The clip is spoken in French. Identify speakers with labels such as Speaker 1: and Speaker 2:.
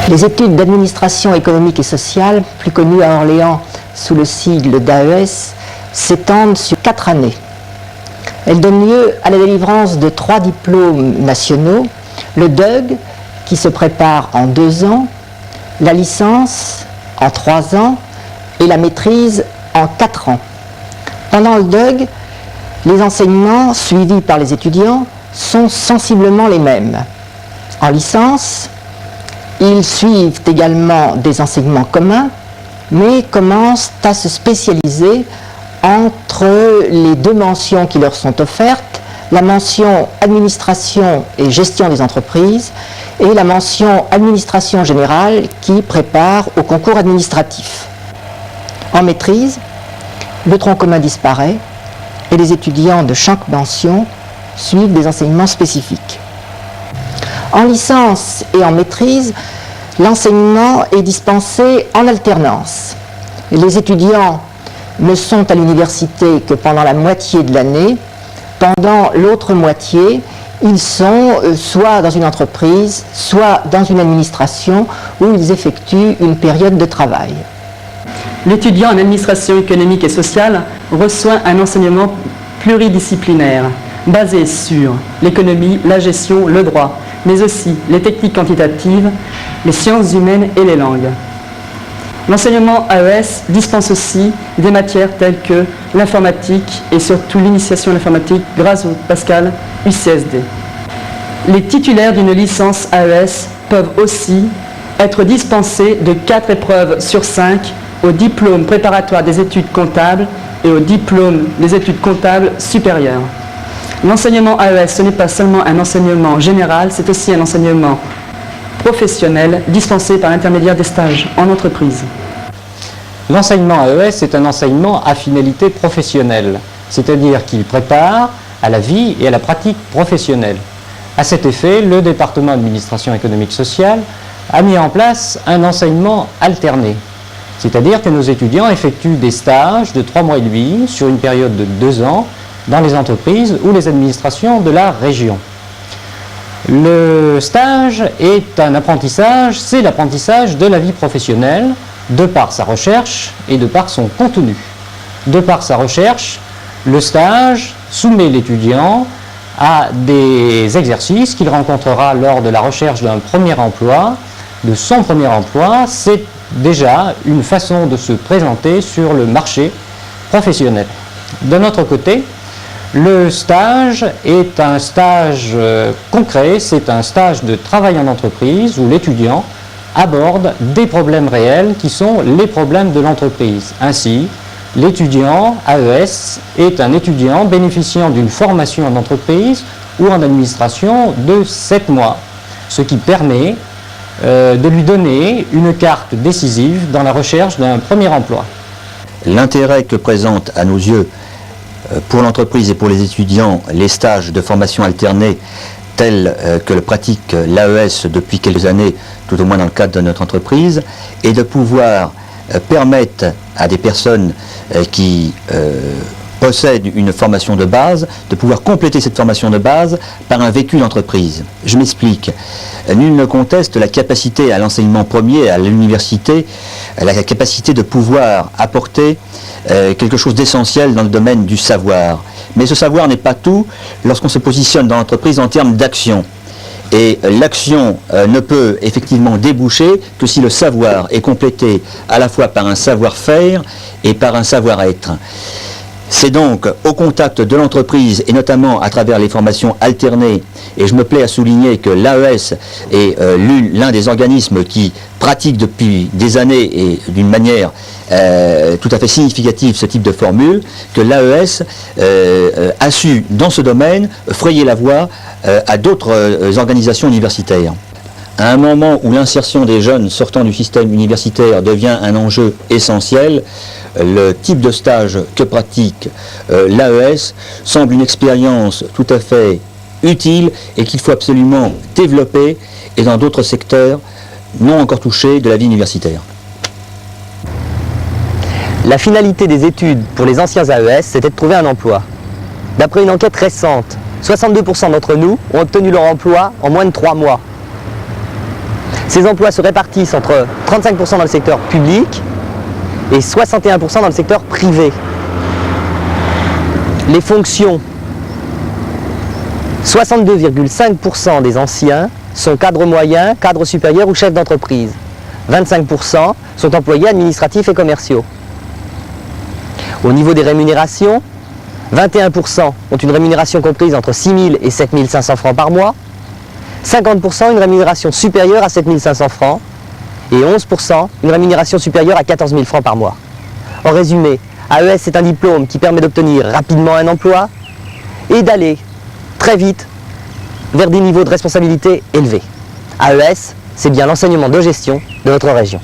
Speaker 1: Les études d'administration économique et sociale, plus connues à Orléans sous le sigle d'AES, s'étendent sur 4 années. Elles donnent lieu à la délivrance de 3 diplômes nationaux, le DUG, qui se prépare en 2 ans, la licence en 3 ans et la maîtrise en 4 ans. Pendant le DUG, les enseignements suivis par les étudiants sont sensiblement les mêmes. En licence, ils suivent également des enseignements communs, mais commencent à se spécialiser entre les 2 mentions qui leur sont offertes, la mention administration et gestion des entreprises et la mention administration générale qui prépare au concours administratif. En maîtrise, le tronc commun disparaît et les étudiants de chaque mention suivent des enseignements spécifiques. En licence et en maîtrise, l'enseignement est dispensé en alternance. Les étudiants ne sont à l'université que pendant la moitié de l'année. Pendant l'autre moitié, ils sont soit dans une entreprise, soit dans une administration où ils effectuent une période de travail.
Speaker 2: L'étudiant en administration économique et sociale reçoit un enseignement pluridisciplinaire, basé sur l'économie, la gestion, le droit, mais aussi les techniques quantitatives, les sciences humaines et les langues. L'enseignement AES dispense aussi des matières telles que l'informatique et surtout l'initiation à l'informatique grâce au Pascal UCSD. Les titulaires d'une licence AES peuvent aussi être dispensés de 4 épreuves sur 5 au diplôme préparatoire des études comptables et au diplôme des études comptables supérieures. L'enseignement AES, ce n'est pas seulement un enseignement général, c'est aussi un enseignement professionnel dispensé par l'intermédiaire des stages en entreprise.
Speaker 3: L'enseignement AES est un enseignement à finalité professionnelle, c'est-à-dire qu'il prépare à la vie et à la pratique professionnelle. À cet effet, le département d'administration économique sociale a mis en place un enseignement alterné, c'est-à-dire que nos étudiants effectuent des stages de 3 mois et demi sur une période de 2 ans dans les entreprises ou les administrations de la région. Le stage est un apprentissage, c'est l'apprentissage de la vie professionnelle, de par sa recherche et de par son contenu. De par sa recherche, le stage soumet l'étudiant à des exercices qu'il rencontrera lors de la recherche d'un premier emploi, de son premier emploi. C'est déjà une façon de se présenter sur le marché professionnel. De notre côté, le stage est un stage concret, c'est un stage de travail en entreprise où l'étudiant aborde des problèmes réels qui sont les problèmes de l'entreprise. Ainsi, l'étudiant AES est un étudiant bénéficiant d'une formation en entreprise ou en administration de 7 mois, ce qui permet de lui donner une carte décisive dans la recherche d'un premier emploi.
Speaker 4: L'intérêt que présentent à nos yeux pour l'entreprise et pour les étudiants les stages de formation alternée tels que le pratique l'AES depuis quelques années, tout au moins dans le cadre de notre entreprise, et de pouvoir permettre à des personnes qui possèdent une formation de base, de pouvoir compléter cette formation de base par un vécu d'entreprise. Je m'explique. Nul ne conteste la capacité à l'enseignement premier, à l'université, la capacité de pouvoir apporter quelque chose d'essentiel dans le domaine du savoir. Mais ce savoir n'est pas tout lorsqu'on se positionne dans l'entreprise en termes d'action. Et l'action ne peut effectivement déboucher que si le savoir est complété à la fois par un savoir-faire et par un savoir-être. C'est donc au contact de l'entreprise et notamment à travers les formations alternées, et je me plais à souligner que l'AES est l'un des organismes qui pratique depuis des années et d'une manière tout à fait significative ce type de formule, que l'AES a su dans ce domaine frayer la voie à d'autres organisations universitaires. À un moment où l'insertion des jeunes sortant du système universitaire devient un enjeu essentiel, le type de stage que pratique l'AES semble une expérience tout à fait utile et qu'il faut absolument développer et dans d'autres secteurs non encore touchés de la vie universitaire.
Speaker 5: La finalité des études pour les anciens AES, c'était de trouver un emploi. D'après une enquête récente, 62% d'entre nous ont obtenu leur emploi en moins de 3 mois. Ces emplois se répartissent entre 35% dans le secteur public et 61% dans le secteur privé. Les fonctions, 62,5% des anciens sont cadres moyens, cadres supérieurs ou chefs d'entreprise. 25% sont employés administratifs et commerciaux. Au niveau des rémunérations, 21% ont une rémunération comprise entre 6 000 et 7 500 francs par mois, 50% une rémunération supérieure à 7 500 francs et 11% une rémunération supérieure à 14 000 francs par mois. En résumé, AES est un diplôme qui permet d'obtenir rapidement un emploi et d'aller très vite vers des niveaux de responsabilité élevés. AES, c'est bien l'enseignement de gestion de notre région.